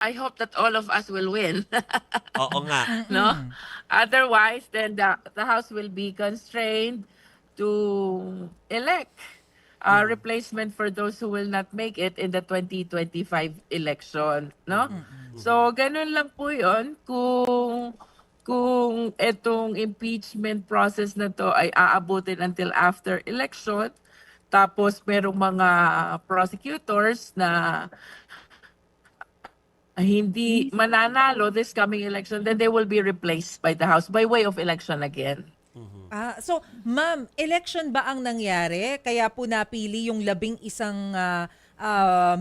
I hope that all of us will win. Oo nga. No? Mm. Otherwise, then the House will be constrained to elect a replacement for those who will not make it in the 2025 election. No? So, ganun lang po yun. Kung itong impeachment process na to ay aabutin until after election, tapos merong mga prosecutors na hindi mananalo this coming election, then they will be replaced by the House by way of election again. So, ma'am, election ba ang nangyari? Kaya po napili yung 11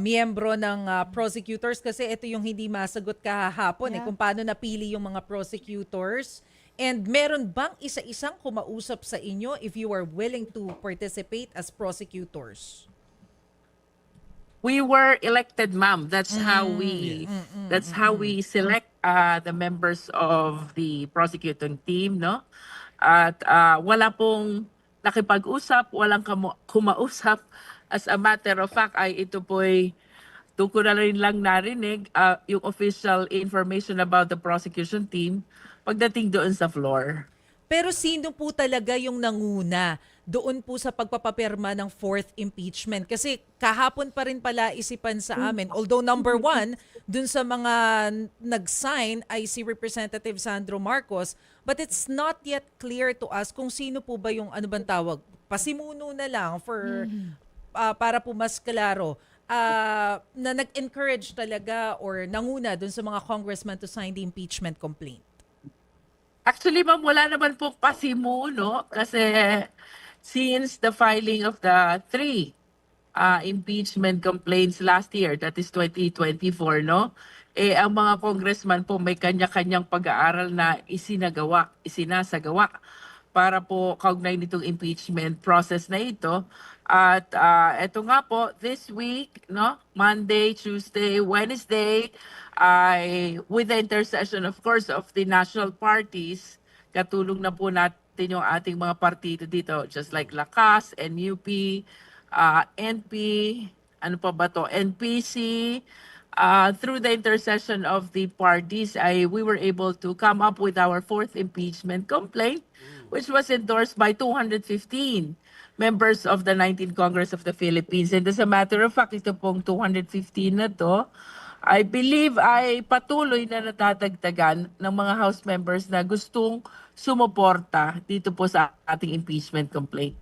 miyembro ng prosecutors kasi ito yung hindi masagot kahapon kung paano napili yung mga prosecutors. And meron bang isa-isang kumausap sa inyo if you are willing to participate as prosecutors? We were elected, ma'am. That's how we select the members of the prosecuting team, no? At wala pong nakipag-usap, walang kumausap. As a matter of fact, ay ito po'y tuko na rin lang narinig yung official information about the prosecution team pagdating doon sa floor. Pero sino po talaga yung nanguna doon po sa pagpapapirma ng fourth impeachment? Kasi kahapon pa rin pala isipan sa amin. Although number one, dun sa mga nag-sign ay si Representative Sandro Marcos, but it's not yet clear to us kung sino po ba yung ano bang tawag. Pasimuno na lang for para po mas klaro. Na nag-encourage talaga or nanguna dun sa mga congressman to sign the impeachment complaint. Actually, ma'am, wala naman po pasimuno kasi since the filing of the three impeachment complaints last year, that is 2024, no? Ang mga congressman po may kanya-kanyang pag-aaral na isinasagawa para po kaugnay nitong impeachment process na ito. At eto nga po, this week, no, Monday, Tuesday, Wednesday, ay with the intercession, of course, of the national parties, katulong na po natin yung ating mga partido dito, just like Lakas, NUP, NP, ano pa ba to, NPC, through the intercession of the parties, we were able to come up with our fourth impeachment complaint, which was endorsed by 215 members of the 19th Congress of the Philippines. And as a matter of fact, ito pong 215 na to, I believe ay patuloy na natatagtagan ng mga House members na gustong sumuporta dito po sa ating impeachment complaint.